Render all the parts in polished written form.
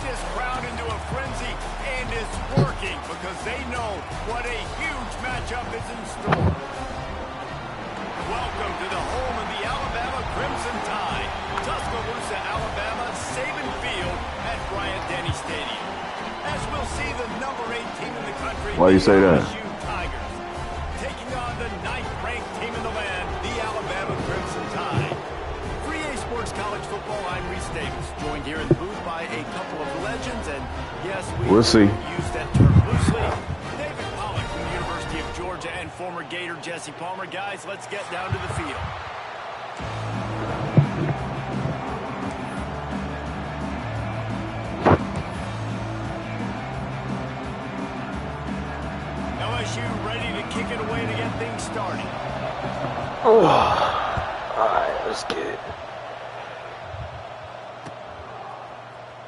this crowd into a frenzy, and it's working because they know what a huge matchup is in store. Welcome to the home of the Alabama Crimson Tide, Tuscaloosa, Alabama, Saban Field at Bryant-Denny Stadium. As we'll see the number 8 team in the country, why you say that? LSU Tigers, taking on the 9th-ranked team in the land, the Alabama Crimson Tide. 3A Sports College Football, I'm Reese Davis, joined here in the booth by a couple of legends, and yes, we'll see. Use that term loosely. David Pollack from the University of Georgia and former Gator Jesse Palmer. Guys, let's get down to the field. LSU ready to kick it away to get things started. Oh, all right, let's get it.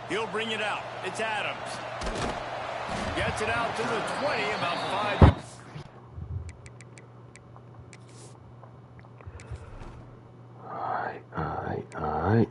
He'll bring it out. It's Adams. Gets it out to the 20, about 5. All right.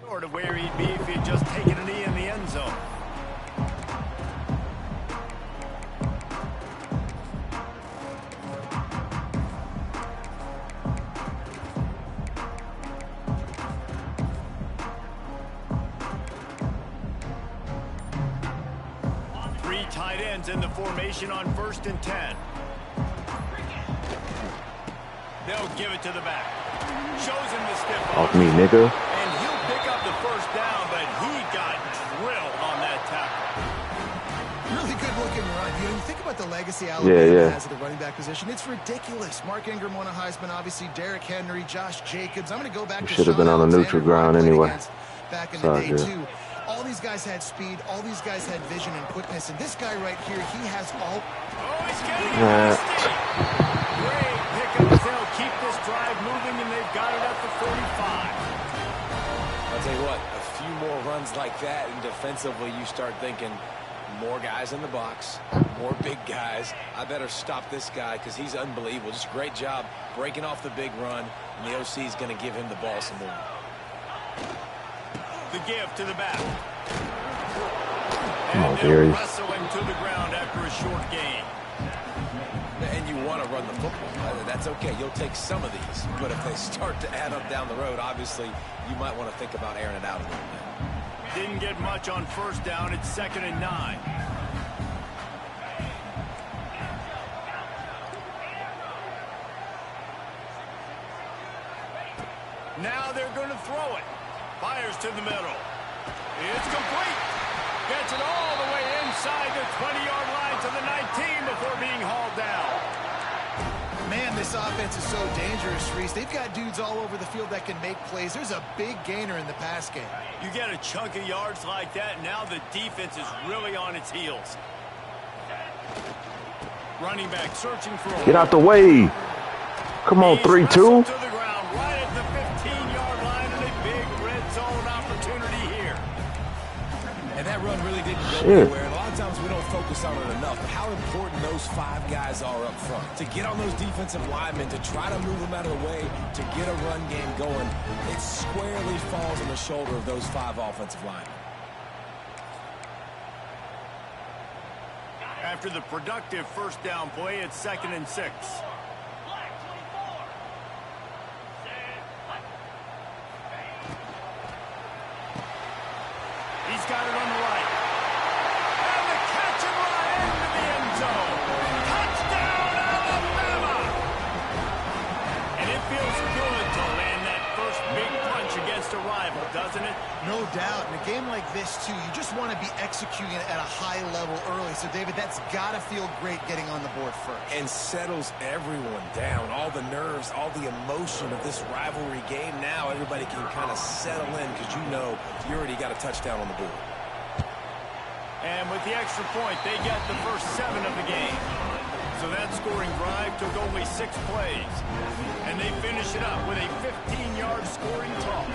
Sort of where he'd be if he'd just taken a knee in the end zone. Three tight ends in the formation on 1st and 10. They'll give it to the back. Shows him the stiff. Off me, nigga. And he'll pick up the first down, but he got drilled on that tackle. Really good looking run. You know, you think about the legacy Alabama has at the running back position. It's ridiculous. Mark Ingram won a Heisman, obviously. Derrick Henry, Josh Jacobs. I'm going to go back to should have been on a neutral ground anyway. Back in the day, too. All these guys had speed. All these guys had vision and quickness. And this guy right here, he has all. Oh, he's getting nasty. Great pickups. They'll keep this drive moving, and they've got it at the 45. I'll tell you what, a few more runs like that, and defensively you start thinking more guys in the box, more big guys. I better stop this guy because he's unbelievable. Just a great job breaking off the big run, and the OC is going to give him the ball some more. The give to the back. Come on, and Gary. they'll wrestle him to the ground after a short gain. And you want to run the football. That's okay. You'll take some of these. But if they start to add up down the road, obviously, you might want to think about airing it out a little bit. Didn't get much on 1st down. It's 2nd and 9. Now they're going to throw it. Fires to the middle. It's complete. Gets it all the way inside the 20-yard line to the 19 before being hauled down. Man, this offense is so dangerous, Reese. They've got dudes all over the field that can make plays. There's a big gainer in the pass game. You get a chunk of yards like that, now the defense is really on its heels. Running back searching for a... Get out the way. Come on, 3-2. To the ground, right at the 15-yard line, and a big red zone opportunity here. And that run really didn't go anywhere. A lot of times we don't focus on it enough, but how important those 5 guys are up front. To get on those defensive linemen, to try to move them out of the way, to get a run game going, it squarely falls on the shoulder of those 5 offensive linemen. After the productive 1st down play, it's 2nd and 6. He's got it on the right. And the catch and run into the end zone. Touchdown, Alabama! And it feels good to land that first big punch against a rival, doesn't it? No doubt. In a game like this, too, you just want to be executing it at a high level early. So, David, that's got to feel great getting on the board first. And settles everyone down. All the nerves, all the emotion of this rivalry game. Now everybody can kind of settle in because you know you already got a touchdown on the board. And with the extra point, they get the first 7 of the game. So that scoring drive took only 6 plays. And they finish it up with a 15-yard scoring toss.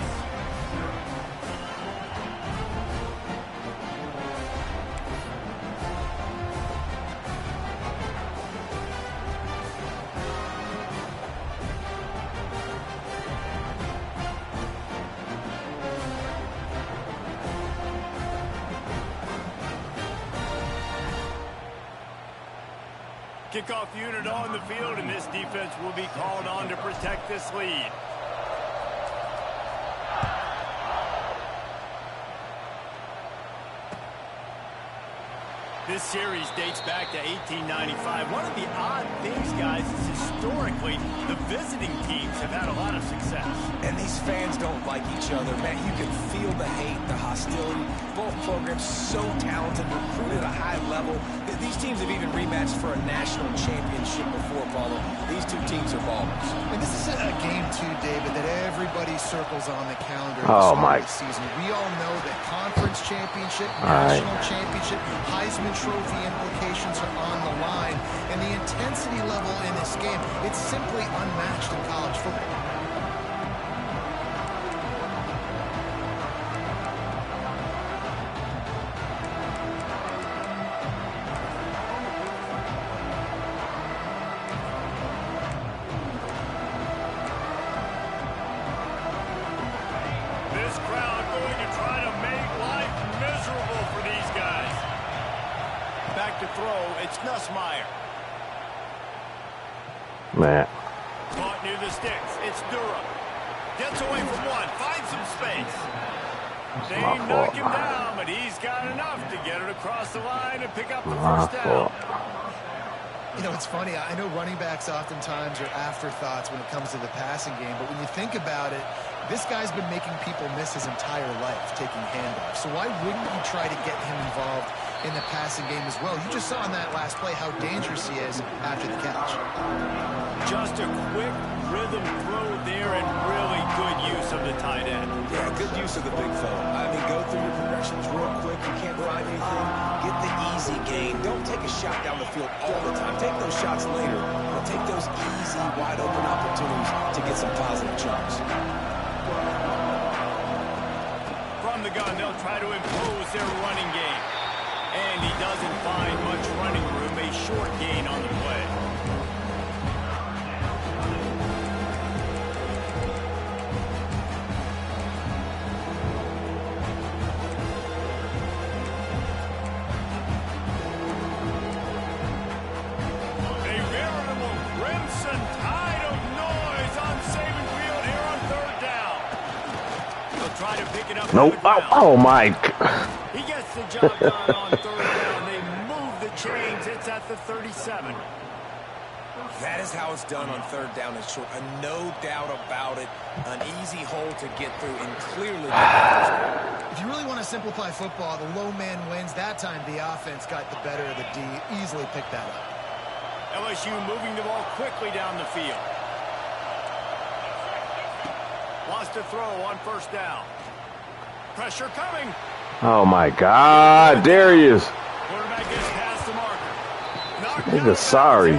Kickoff unit on the field, and this defense will be called on to protect this lead. This series dates back to 1895. One of the odd things, guys, is historically the visiting teams have had a lot of success. And these fans don't like each other, man. You can feel the hate, the hostility. Both programs so talented, recruited at a high level. These teams have even rematched for a national championship before, Paulo. These two teams are ballers. And this is a game, too, David, that everybody circles on the calendar this season. We all know that conference championship, national championship, Heisman Trophy implications are on the line. And the intensity level in this game, it's simply unmatched in college football. Man. Caught near the sticks. It's Durham. Gets away from one. Finds some space. They knock him down, but he's got enough to get it across the line and pick up the first down. You know, it's funny. I know running backs oftentimes are afterthoughts when it comes to the passing game, but when you think about it, this guy's been making people miss his entire life taking handoffs. So why wouldn't you try to get him involved in the passing game as well? You just saw in that last play how dangerous he is after the catch. Just a quick rhythm throw there and really good use of the tight end. Yeah, good use of the big fella. I mean, go through your progressions real quick. You can't find anything. Get the easy gain. Don't take a shot down the field all the time. Take those shots later, but take those easy, wide-open opportunities to get some positive chunks. From the gun, they'll try to impose their running game. And he doesn't find much running room, a short gain on the play. A veritable crimson tide of noise on Saban Field here on 3rd down. They'll try to pick it up. Nope. Oh, my. He gets the job done on 3rd down. They move the chains. It's at the 37. That is how it's done on 3rd down and short. No doubt about it. An easy hole to get through and clearly. If you really want to simplify football, the low man wins. That time the offense got the better of the D. Easily picked that up. LSU moving the ball quickly down the field. Wants to throw on 1st down. Pressure coming. Oh, my God. There he is. Quarterback gets past the marker. Nigga, sorry.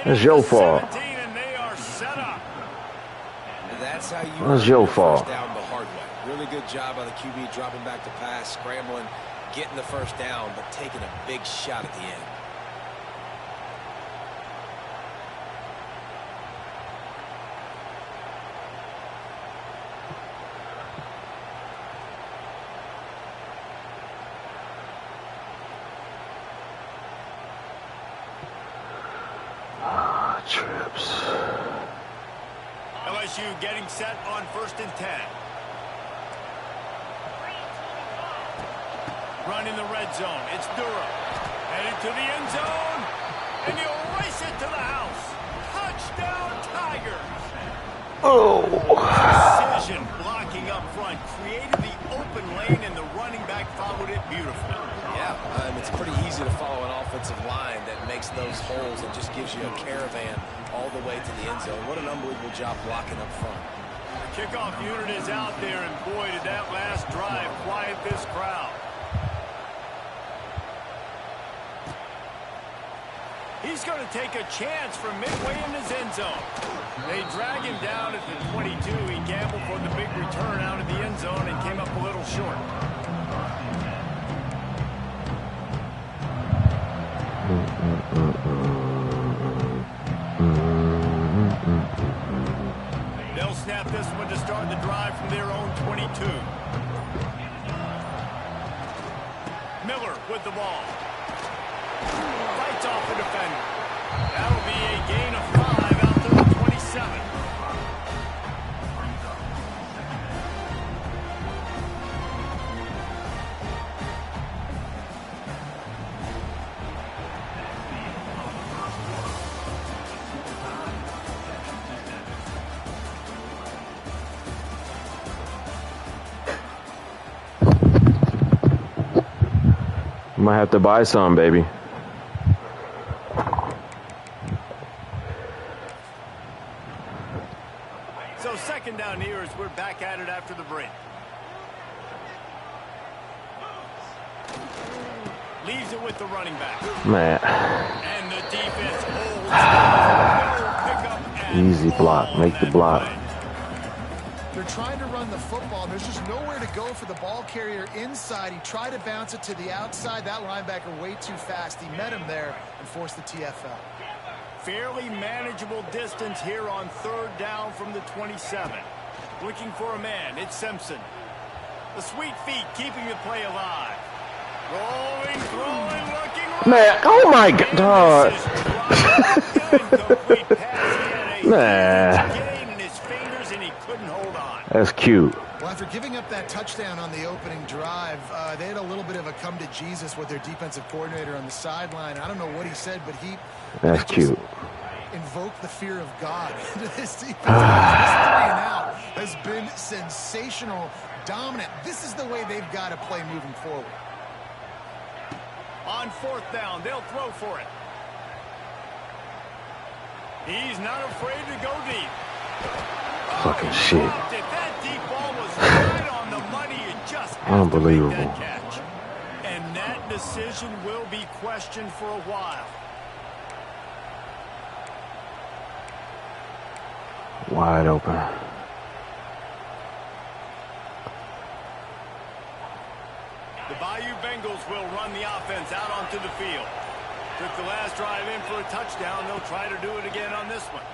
That's your fault. And they are set up. That's how you That's your fault. Down the hard way. Really good job by the QB dropping back to pass, scrambling, getting the 1st down, but taking a big shot at the end. Trips. LSU getting set on 1st and 10. Run in the red zone. It's Durham. Headed to the end zone. And he'll race it to the house. Touchdown, Tigers. Oh. Precision blocking up front run, created the open lane, and the running back followed it beautifully. Yeah, it's pretty easy to follow an offensive line that makes those holes and just gives you a caravan all the way to the end zone. What an unbelievable job blocking up front. The kickoff unit is out there, and boy, did that last drive quiet this crowd. He's going to take a chance from midway in his end zone. They drag him down at the 22. He gambled for the big return out of the end zone and came up a little short. They'll snap this one to start the drive from their own 22. Miller with the ball. Fights off the defender. That'll be a gain of 5 out to the 27. Might have to buy some, baby. So second down here as we're back at it after the break. Leaves it with the running back. Man. And the defense holds. Easy block. Make the block. They're trying to run the football. There's just nowhere to go for the ball carrier inside. He tried to bounce it to the outside. That linebacker way too fast. He met him there and forced the TFL. Fairly manageable distance here on third down from the 27. Looking for a man. It's Simpson. The sweet feet keeping the play alive. Rolling, throwing, looking. Man, oh my God. Nah. That's cute. Well, after giving up that touchdown on the opening drive, they had a little bit of a come to Jesus with their defensive coordinator on the sideline. I don't know what he said, but that's cute. Invoked the fear of God into this defense. This 3-and-out has been sensational, dominant. This is the way they've got to play moving forward. On fourth down, they'll throw for it. He's not afraid to go deep. Fucking shit. That deep ball was right on the money. You just unbelievable. That catch. And that decision will be questioned for a while. Wide open. The Bayou Bengals will run the offense out onto the field. Took the last drive in for a touchdown. They'll try to do it again on this one.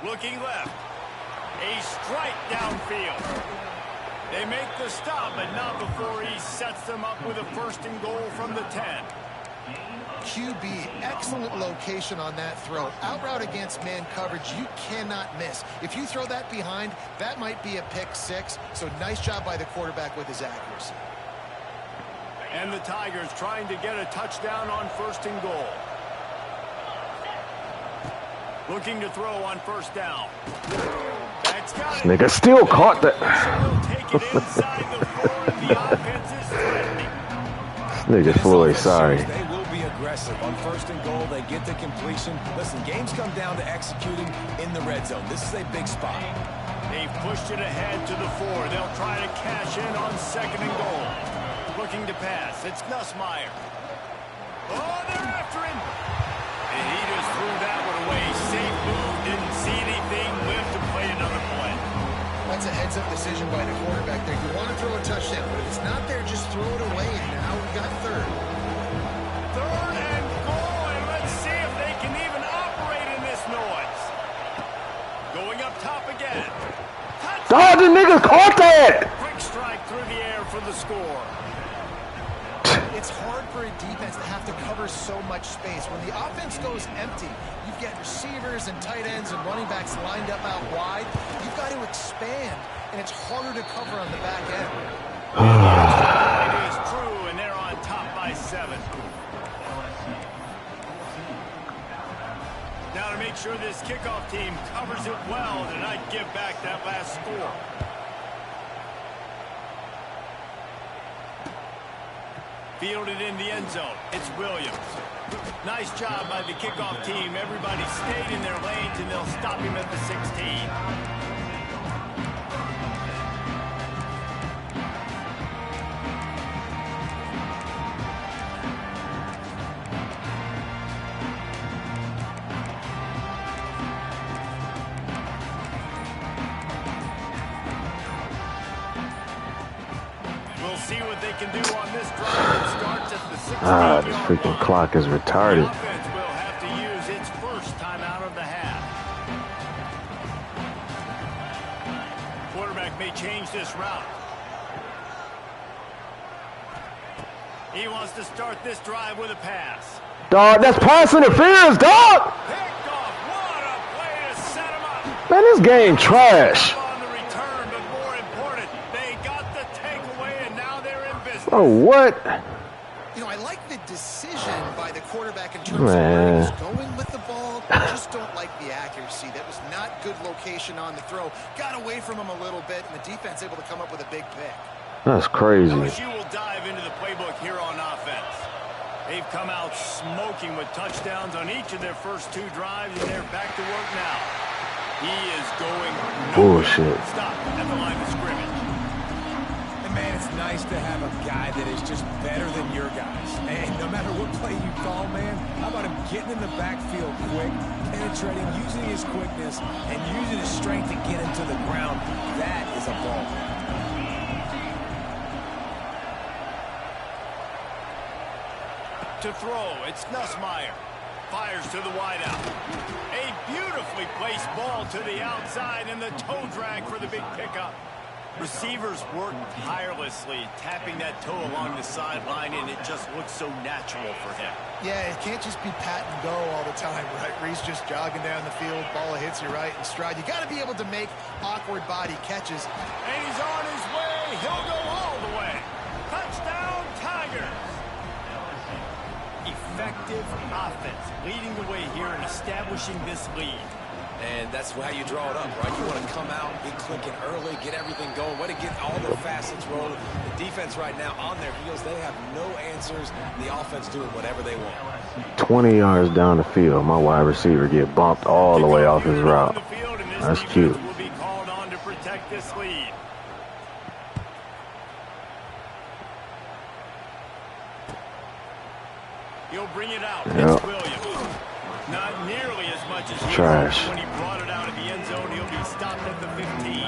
Looking left. A strike downfield. They make the stop, but not before he sets them up with a first and goal from the 10. QB, excellent location on that throw. Out route against man coverage, you cannot miss. If you throw that behind, that might be a pick six. So nice job by the quarterback with his accuracy. And the Tigers trying to get a touchdown on first and goal. Looking to throw on first down. That's got This nigga still caught that. This nigga Floyd, sorry. They will be aggressive on first and goal. They get the completion. Listen, games come down to executing in the red zone. This is a big spot. They've pushed it ahead to the 4. They'll try to cash in on second and goal. Looking to pass. It's Nussmeier. Oh, they're after him. And he just threw that one away. Safe move. Didn't see anything. Lived to play another play. That's a heads-up decision by the quarterback there. You want to throw a touchdown, but if it's not there, just throw it away. And now we got third. Third and goal. And let's see if they can even operate in this noise. Going up top again. Oh, the nigga caught that! Quick strike through the air for the score. It's hard for a defense to have to cover so much space. When the offense goes empty, you've got receivers and tight ends and running backs lined up out wide. You've got to expand, and it's harder to cover on the back end. It is true, and they're on top by 7. Now to make sure this kickoff team covers it well, and I'd give back that last score. Fielded in the end zone. It's Williams. Nice job by the kickoff team. Everybody stayed in their lanes, and they'll stop him at the 16. See what they can do on this drive. It starts at the 16-yard this freaking clock is retarded. The offense will have to use its first timeout of the half. Quarterback may change this route. He wants to start this drive with a pass. Dog, that's pass interference, dog! Picked off. What a play to set him up. Man, this game trash. Oh, what? You know, I like the decision by the quarterback in terms of where he was going with the ball. I just don't like the accuracy. That was not good location on the throw. Got away from him a little bit, and the defense able to come up with a big pick. That's crazy. LSU will dive into the playbook here on offense. They've come out smoking with touchdowns on each of their first two drives, and they're back to work now. He is going bullshit. Stop at the line of scrimmage. Man, it's nice to have a guy that is just better than your guys. And no matter what play you call, man, how about him getting in the backfield quick, penetrating, using his quickness, and using his strength to get him to the ground? That is a ball. To throw, it's Nussmeier. Fires to the wideout. A beautifully placed ball to the outside, and the toe drag for the big pickup. Receivers work tirelessly, tapping that toe along the sideline, and it just looks so natural for him. Yeah, it can't just be pat and go all the time, right? Where he's just jogging down the field, ball hits you right in stride. You got to be able to make awkward body catches. And he's on his way. He'll go all the way. Touchdown, Tigers. Effective offense, leading the way here and establishing this lead. And that's how you draw it up, right? You want to come out, be clicking early, get everything going, way to get all the facets rolling. The defense right now on their heels, they have no answers. The offense doing whatever they want. 20 yards down the field, my wide receiver get bumped all the way off his route. That's cute. Will be called on to protect this lead. He'll bring it out. It's Williams. Not nearly as much as he trash. When he brought it out of the end zone, he'll be stopped at the 15.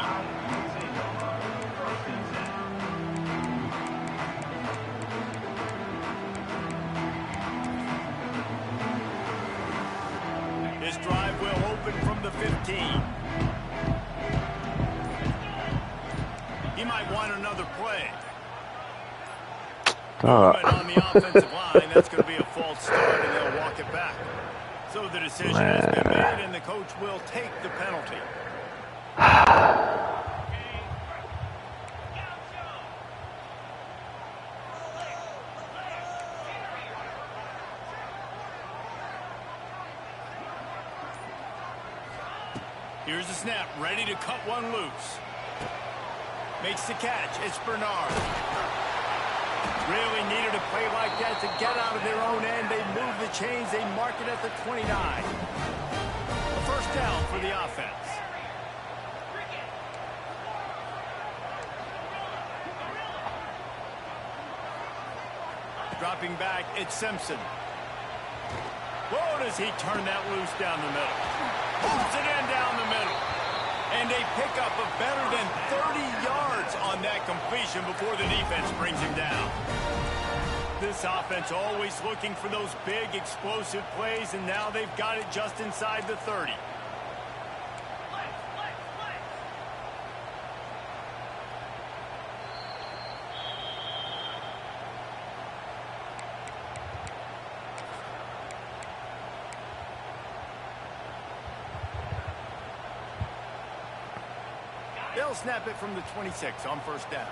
This drive will open from the 15. He might want another play. On the offensive line, that's going to be a false start, and they'll walk it back. So the decision has been made, and the coach will take the penalty. Here's the snap, ready to cut one loose. Makes the catch. It's Bernard. Really needed a play like that to get out of their own end. They move the chains. They mark it at the 29. A first down for the offense. Dropping back, it's Simpson. Whoa, does he turn that loose down the middle? Moves it in down the middle. And a pickup of better than 30 yards on that completion before the defense brings him down. This offense always looking for those big, explosive plays, and now they've got it just inside the 30. They'll snap it from the 26 on first down.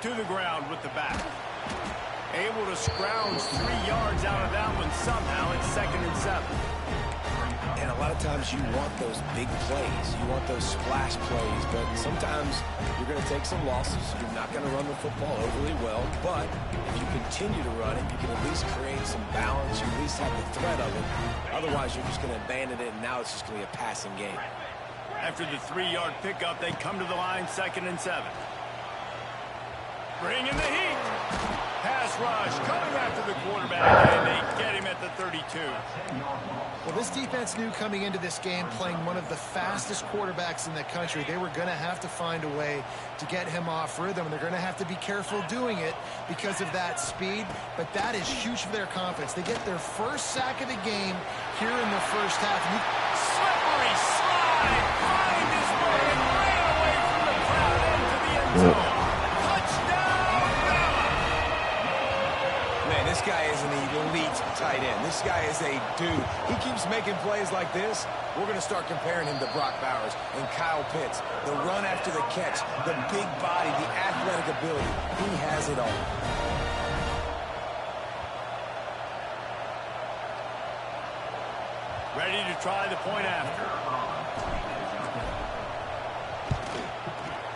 To the ground with the back. Able to scrounge 3 yards out of that one somehow. It's 2nd and 7. And a lot of times you want those big plays. You want those splash plays. But sometimes you're going to take some losses. You're not going to run the football overly well. But if you continue to run it, you can at least create some balance. You at least have the threat of it. Otherwise, you're just going to abandon it, and now it's just going to be a passing game. After the 3-yard pickup, they come to the line, 2nd and 7. Bring in the heat. Pass rush coming after the quarterback, and they get him at the 32. Well, this defense knew coming into this game, playing one of the fastest quarterbacks in the country, they were going to have to find a way to get him off rhythm. They're going to have to be careful doing it because of that speed, but that is huge for their confidence. They get their first sack of the game here in the first half. Slippery slide, find his way, and ran away from the crowd into the end zone. This guy is an elite tight end. This guy is a dude. He keeps making plays like this. We're going to start comparing him to Brock Bowers and Kyle Pitts. The run after the catch, the big body, the athletic ability. He has it all. Ready to try the point after.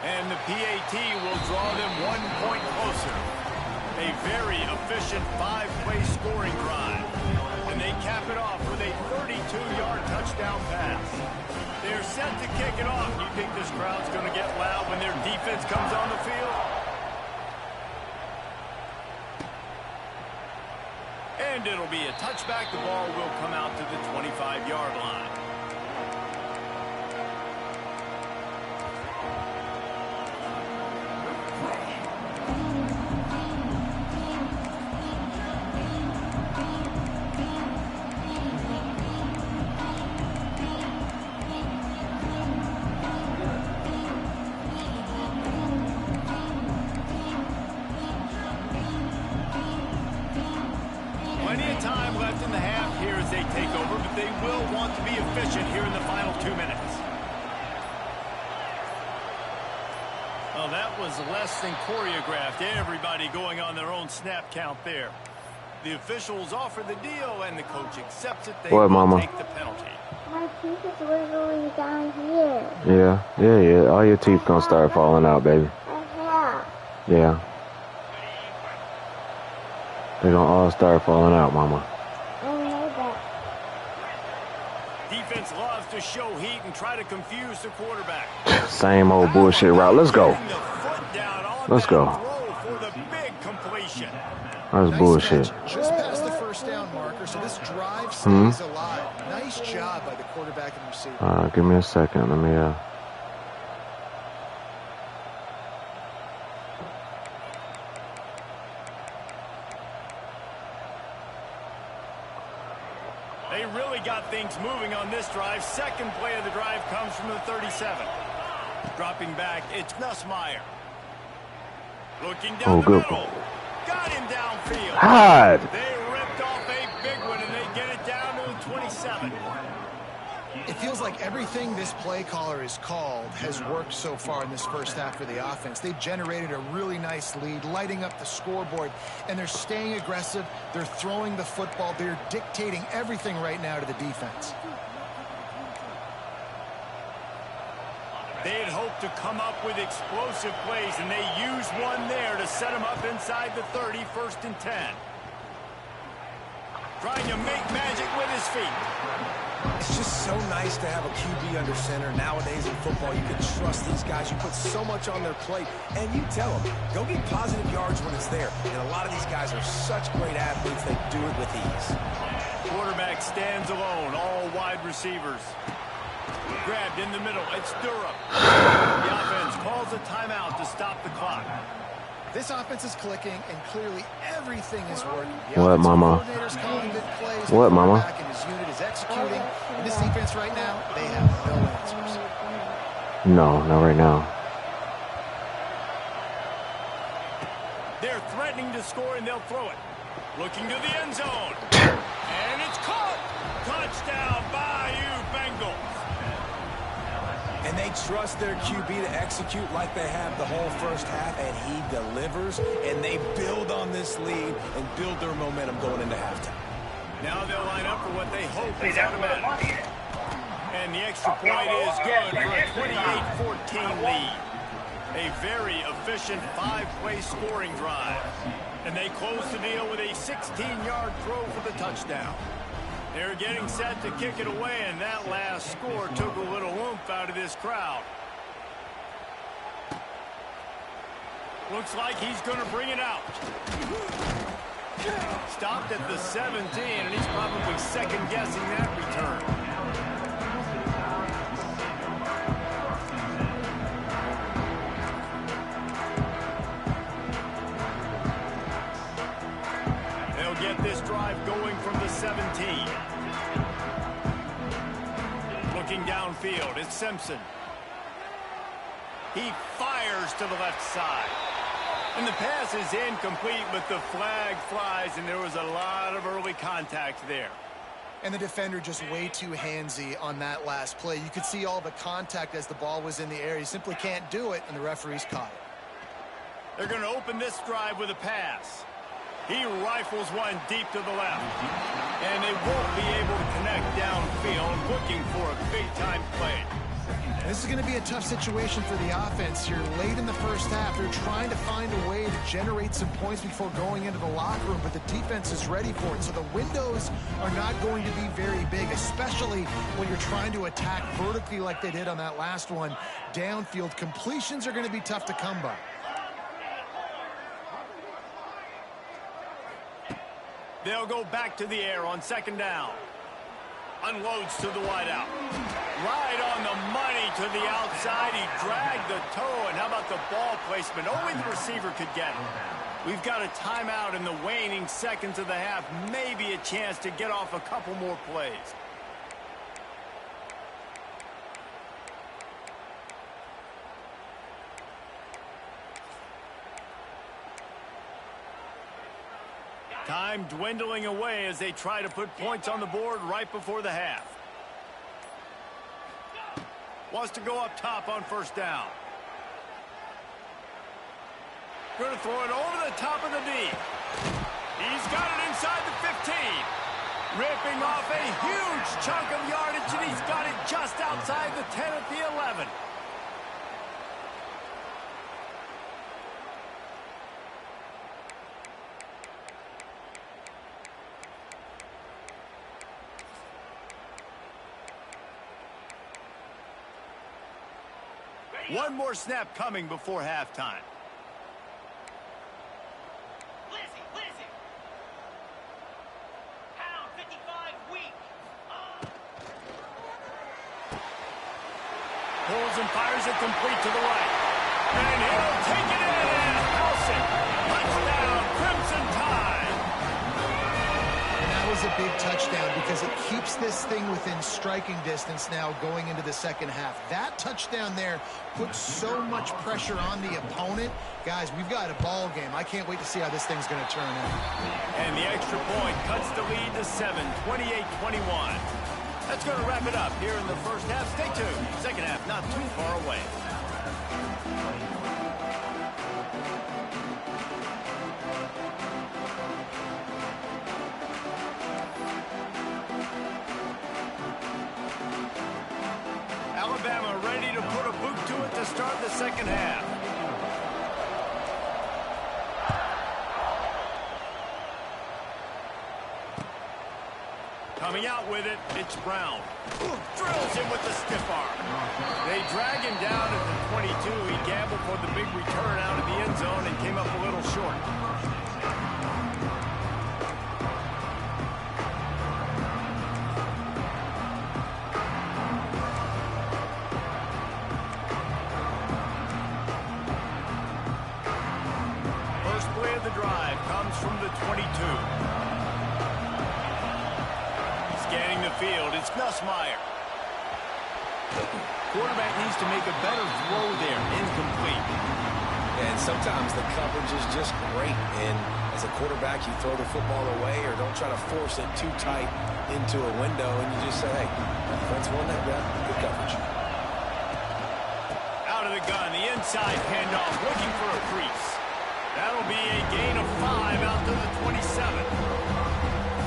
And the PAT will draw them 1 point closer. A very efficient 5-play scoring drive. And they cap it off with a 32-yard touchdown pass. They're set to kick it off. You think this crowd's going to get loud when their defense comes on the field? And it'll be a touchback. The ball will come out to the 25-yard line. Plenty of time left in the half here as they take over, but they will want to be efficient here in the final 2 minutes. Well, that was less than choreographed. Everybody going on their own snap count there. The officials offer the deal, and the coach accepts it. They will take the penalty. My teeth is wiggling down here. Yeah. All your teeth gonna start falling out, baby. Yeah. They're gonna all start falling out, Mama. I know that. Defense loves to show heat and try to confuse the quarterback. Same old bullshit route. Let's go. Let's go. For the big completion. That's bullshit. Just past the first down marker, so this drive stays alive. Nice job by the quarterback and receiver. Give me a second. Let me They really got things moving on this drive. Second play of the drive comes from the 37. Dropping back, it's Nussmeier. Looking down the middle. Got him downfield. Hard. They ripped off a big one, and they get it down to the 27. It feels like everything this play caller has called has worked so far in this first half for the offense. They've generated a really nice lead, lighting up the scoreboard, and they're staying aggressive. They're throwing the football. They're dictating everything right now to the defense. They had hoped to come up with explosive plays, and they used one there to set them up inside the 30, 1st and 10. Trying to make magic with his feet. It's just so nice to have a QB under center. Nowadays in football, you can trust these guys. You put so much on their plate, and you tell them, go get positive yards when it's there. And a lot of these guys are such great athletes, they do it with ease. Quarterback stands alone, all wide receivers. Grabbed in the middle, it's Durham. The offense calls a timeout to stop the clock. This offense is clicking, and clearly everything is working. What, Mama? Plays, what, Mama? And his unit is executing. And this defense right now, they have no answers. No, not right now. They're threatening to score, and they'll throw it. Looking to the end zone. And it's caught. Touchdown, Bayou Bengals. And they trust their QB to execute like they have the whole first half, and he delivers, and they build on this lead and build their momentum going into halftime. Now they'll line up for what they hope is automatic. And the extra point is good for a 28-14 lead. A very efficient 5-play scoring drive. And they close the deal with a 16-yard throw for the touchdown. They're getting set to kick it away, and that last score took a little oomph out of this crowd. Looks like he's going to bring it out. Stopped at the 17, and he's probably second-guessing that return. Get this drive going from the 17. Looking downfield, it's Simpson. He fires to the left side. And the pass is incomplete, but the flag flies, and there was a lot of early contact there. And the defender just way too handsy on that last play. You could see all the contact as the ball was in the air. He simply can't do it, and the referee's caught it. They're going to open this drive with a pass. He rifles one deep to the left. And they won't be able to connect downfield, looking for a big-time play. This is going to be a tough situation for the offense here. Late in the first half, they're trying to find a way to generate some points before going into the locker room, but the defense is ready for it. So the windows are not going to be very big, especially when you're trying to attack vertically like they did on that last one. Downfield completions are going to be tough to come by. They'll go back to the air on second down. Unloads to the wideout. Right on the money to the outside. He dragged the toe, and how about the ball placement? Only the receiver could get it. We've got a timeout in the waning seconds of the half. Maybe a chance to get off a couple more plays. Time dwindling away as they try to put points on the board right before the half. Wants to go up top on first down. Going to throw it over the top of the D. He's got it inside the 15. Ripping off a huge chunk of yardage, and he's got it just outside the 10 at the 11. One more snap coming before halftime. Lizzie. Pound 55 weak. Pulls and fires it complete to the right. And he'll take it in and house it. Touchdown, Crimson Tide. And that was a big touchdown because it keeps this thing within striking distance now going into the second half. That touchdown there puts so much pressure on the opponent. Guys, we've got a ball game. I can't wait to see how this thing's going to turn out. And the extra point cuts the lead to 7, 28-21. That's going to wrap it up here in the first half. Stay tuned. Second half not too far away. Alabama ready to put a boot to it to start the second half. Coming out with it, it's Brown. Drills him with the stiff arm. They drag him down at the 22. He gambled for the big return out of the end zone and came up a little short. First play of the drive comes from the 22. Scanning the field, it's Nussmeier. Quarterback needs to make a better throw there. Incomplete. And sometimes the coverage is just great. And as a quarterback, you throw the football away or don't try to force it too tight into a window. And you just say, hey, defense won that grab. Good coverage. Out of the gun, the inside handoff, looking for a crease. That'll be a gain of 5 out to the 27.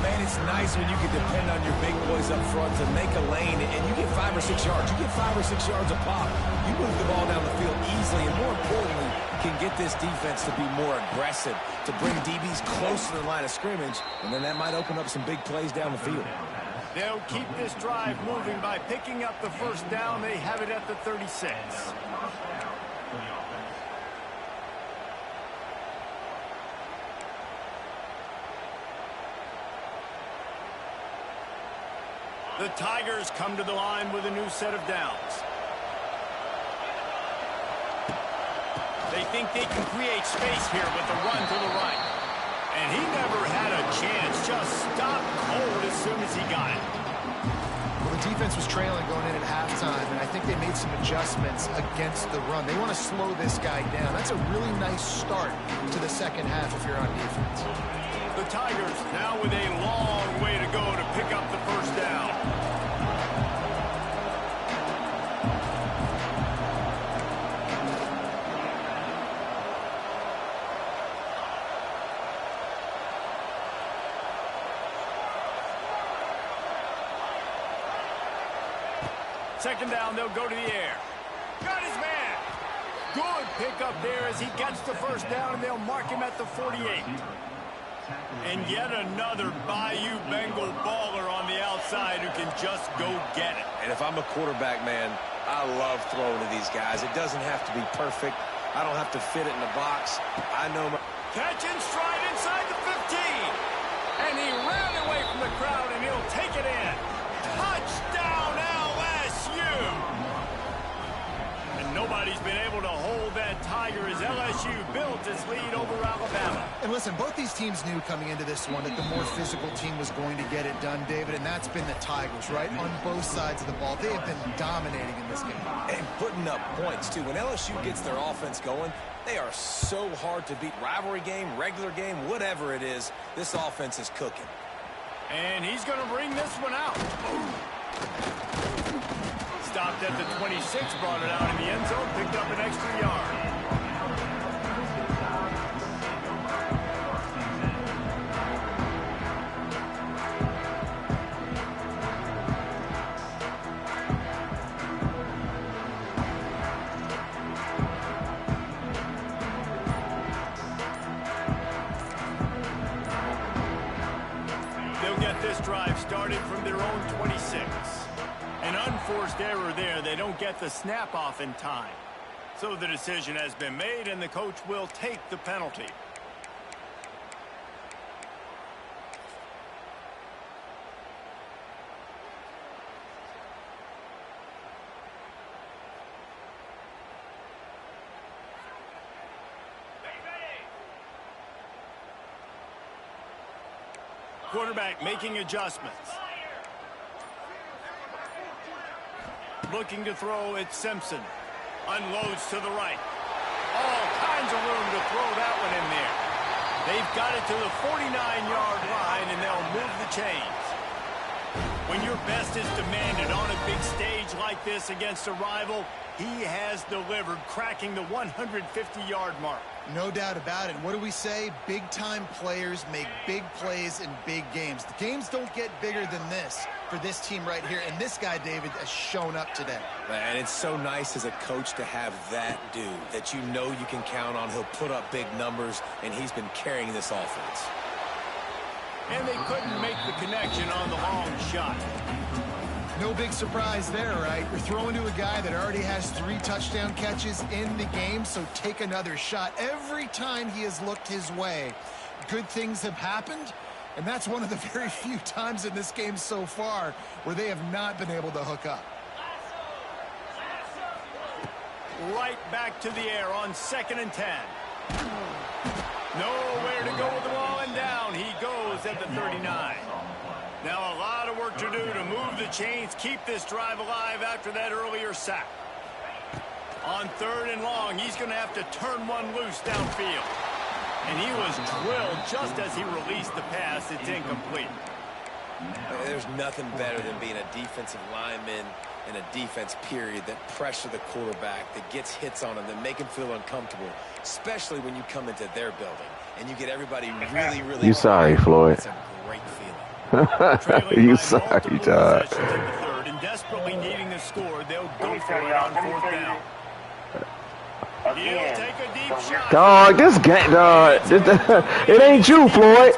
They And it's nice when you can depend on your big boys up front to make a lane, and you get 5 or 6 yards. You get 5 or 6 yards a pop. You move the ball down the field easily, and more importantly, can get this defense to be more aggressive, to bring DBs close to the line of scrimmage, and then that might open up some big plays down the field. They'll keep this drive moving by picking up the first down. They have it at the 36. The Tigers come to the line with a new set of downs. They think they can create space here with the run to the right. And he never had a chance. Just stopped cold as soon as he got it. Well, the defense was trailing going in at halftime, and I think they made some adjustments against the run. They want to slow this guy down. That's a really nice start to the second half if you're on defense. The Tigers now with a long way to go to pick up the first down. Second down, they'll go to the air. Got his man. Good pickup there as he gets the first down, and they'll mark him at the 48. And yet another Bayou Bengal baller on the outside who can just go get it. And if I'm a quarterback, man, I love throwing to these guys. It doesn't have to be perfect. I don't have to fit it in the box. I know my... Catch and stride inside the 15. And he ran away from the crowd, and he'll take it in. Touchdown, LSU! And nobody's been able to hold that Tiger as LSU built its lead over Alabama. And listen, both these teams knew coming into this one that the more physical team was going to get it done, David, and that's been the Tigers, right? On both sides of the ball. They have been dominating in this game. And putting up points, too. When LSU gets their offense going, they are so hard to beat. Rivalry game, regular game, whatever it is, this offense is cooking. And he's going to bring this one out. Stopped at the 26, brought it out in the end zone, picked up an extra yard. They'll get this drive started from their own 26. An unforced error there. They don't get the snap off in time. So the decision has been made, and the coach will take the penalty. Quarterback making adjustments. Looking to throw, it's Simpson. Unloads to the right. All kinds of room to throw that one in there. They've got it to the 49-yard line, and they'll move the chains. When your best is demanded on a big stage like this against a rival, he has delivered, cracking the 150-yard mark. No doubt about it. What do we say? Big-time players make big plays in big games. The games don't get bigger than this for this team right here, and this guy, David, has shown up today. And it's so nice as a coach to have that dude that you know you can count on. He'll put up big numbers, and he's been carrying this offense. And they couldn't make the connection on the long shot. No big surprise there, right? You're throwing to a guy that already has 3 touchdown catches in the game, so take another shot. Every time he has looked his way, good things have happened, and that's one of the very few times in this game so far where they have not been able to hook up. Right back to the air on 2nd and 10. Nowhere to go with the ball, and down he goes at the 39. Now a lot of work to do to move the chains, keep this drive alive after that earlier sack. On 3rd and long, he's going to have to turn one loose downfield. And he was drilled just as he released the pass. It's incomplete. There's nothing better than being a defensive lineman in a defense period that pressure the quarterback, that gets hits on him, that make him feel uncomfortable, especially when you come into their building and you get everybody really You sorry, Floyd. It's a great feeling. You sorry, dog. And desperately needing the score, they'll go for it on 4th down. He'll take a deep shot. Dog, this game, dog. It ain't you, Floyd.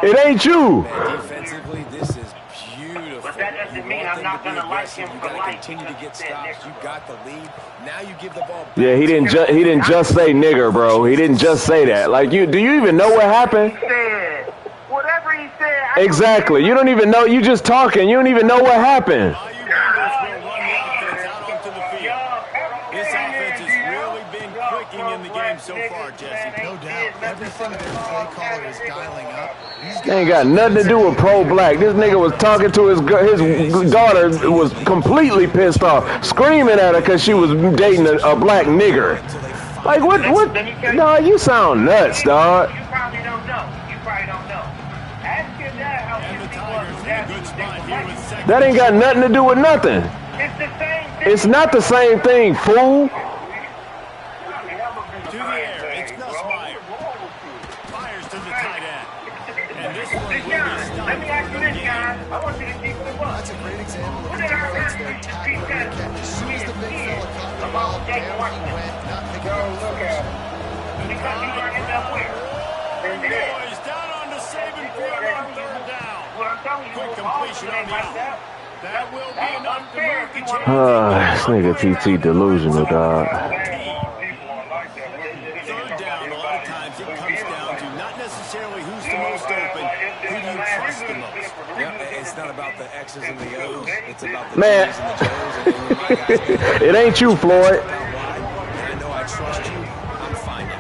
It ain't you. Defensively, this is beautiful. But that doesn't mean I'm not going to like him You for got to life. continue to get stops. You got the lead. Now you give the ball back. Yeah, he didn't just say nigger, bro. He didn't just say that. Like, do you even know what happened? Whatever he said. Exactly. You don't even know. You just talking. You don't even know what happened. Bayou Bengals will run the offense out onto the field. This offense has really been clicking in the game so far, Jesse. No doubt. Everything their play caller is dialing up. Ain't got nothing to do with pro-black. This nigga was talking to his daughter, was completely pissed off, screaming at her because she was dating a black nigger. Like, what? No, you sound nuts, dog. You probably don't know. Ask your dad how And the he Tigers in a good spot here with second. That ain't got nothing to do with nothing. It's the same thing. It's not the same thing, fool. To the air, it's Nussmeier. Fires to the tight end. And this one will be stopped. Let me ask you this, guys. I want you to keep it up. That's a great example of the defense there tackling the catch. As soon as the big fella caught the ball, down he went, not picking up the first. Because you are in that way. Boys down on the Saban field on 3rd down. What I'm telling you, Quick completion on the out. That will be enough to move the chains. This nigga TT delusional, dog. 3rd down, a lot of times it comes down to not necessarily who's the most open, who do you trust the most. Yeah, it's not about the X's and the O's. It's about the Man. G's and the Jo's. And when my guys go, It ain't you, Floyd. and I know I trust you, I'm fine now.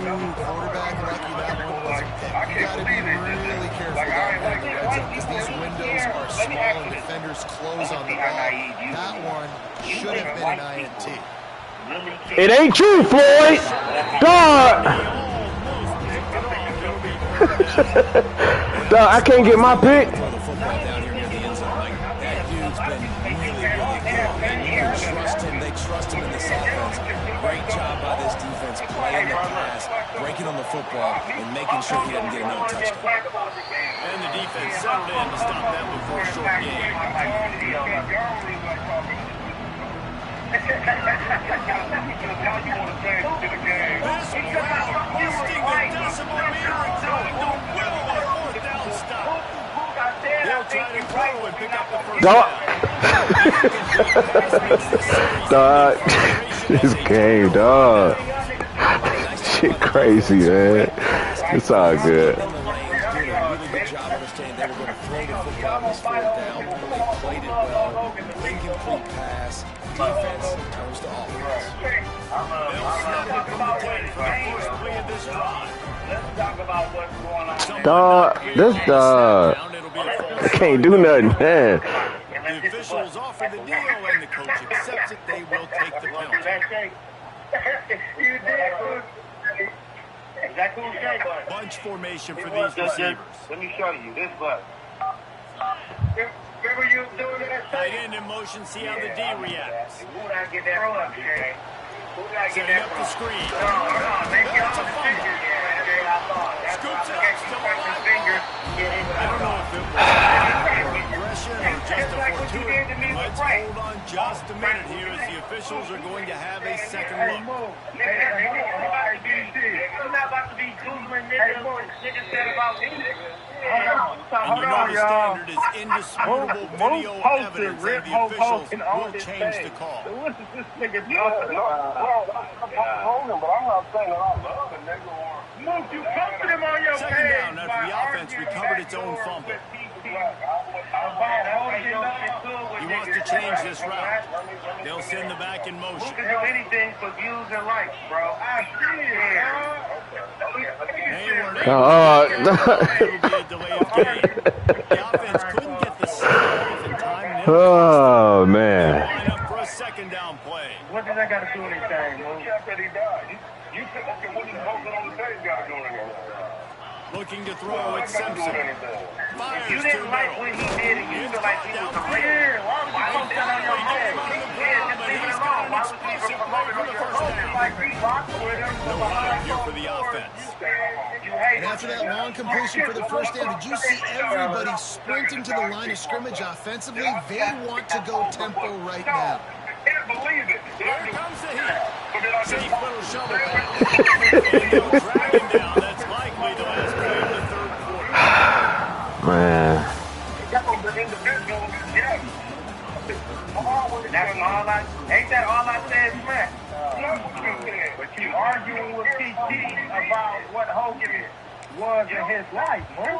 Quarterback lucky that one wasn't picked. You got to be really careful down there in the red zone because these windows are small and defenders close on the ball. That one should have been an INT. It ain't you, Floyd. Dog. Dog, I can't get my pick. Throw the football down here near the end zone. Like, that dude's been really good. And you can trust him. They trust him in this offense. Great job by this defense playing the pass, breaking on the football, and making sure he doesn't get another touchdown. And the defense settled in to stop that before a short game. This crowd boosting the decimal meter and trying to will a 4th down stop. They'll try to throw and pick up the first Dog. down. Dog. This game, dog. Shit crazy, man. It's all good. On the lanes, doing a really good job understanding they were going to throw the football on this 4th down. They played it well. Incomplete pass. Defense turns to offense. They'll snap it from the 10 for the first play of this drive. Dog, this dog It'll be a false can't do nothing, man. The officials offer the deal, and the coach accepts it. They will take the penalty. Bunch formation for these receivers. Let me show you this button. Remember you doing that? Tight end in motion, see how the D reacts. Who did I get that from? Setting up the screen. No, make your own decision. Scoops it up, still alive. I don't know if it was aggression or just a fortuity. Let's hold on just a minute here as the officials are going to have a second look. I'm not about to be googling niggas said about me. And you know the standard is indisputable video evidence, and the officials will change the call. What is this nigga talking about? I'm not saying I love the nigga. Move, you bumped him on your Second down after the offense recovered its own fumble. He wants to change this route. They'll send the back in motion. Who can do anything for views and likes, bro? I see it. It'll be a delay of game. The offense couldn't get the snap in time. Oh, man. Line up for a second down play. What does that got to do with anything, bro? You said that what he's posted on the stage got to do anything. Looking to throw at Simpson. Fires You to didn't like what he did, and you feel like he was a player. Why would you post that on your head? Yeah, just leave it alone. Why would you promote it on your post? Like we rock with him. No run here for the offense. You hate And after that long completion for the first down, did you see everybody sprinting to the line of scrimmage offensively? They want to go tempo right now. I can't believe it. Here comes the heat. Safe little shovel pass. Dragging down. That's likely the last play of the third quarter. Man. That's all ain't that all I said, man? But you arguing with TT about what Hogan was in his life, man.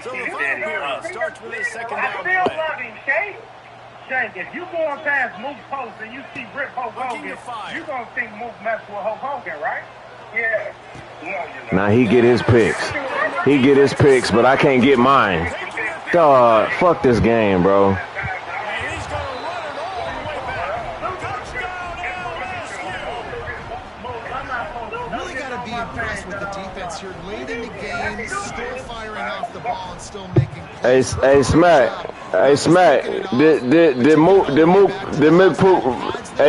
So the final period starts with a second I down still play. love him, Shake. Shake, if you going past Mook Post and you see Brick Hulk Looking Hogan, to fire. you gonna think Mook messed with Hulk Hogan, right? Yeah. Now he get his picks. He get his picks, but I can't get mine. Dog, fuck this game, bro. And he's going to run it all the way back. Touchdown, LSU. Really got to be impressed with the defense here. Late in the game, still firing off the ball and still making plays. Hey, Smack.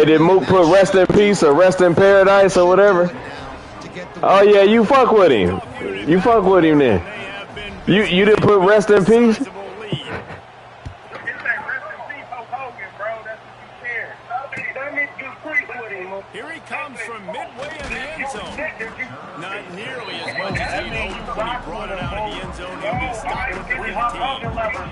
Did Mook put rest in peace or rest in paradise or whatever? Oh yeah, you fuck with him. You fuck with him then. You didn't put rest in peace? Here he comes from midway in the end zone. Not nearly as much as he'd hoped when he brought it out of the end zone. He'll be stopped with the 15.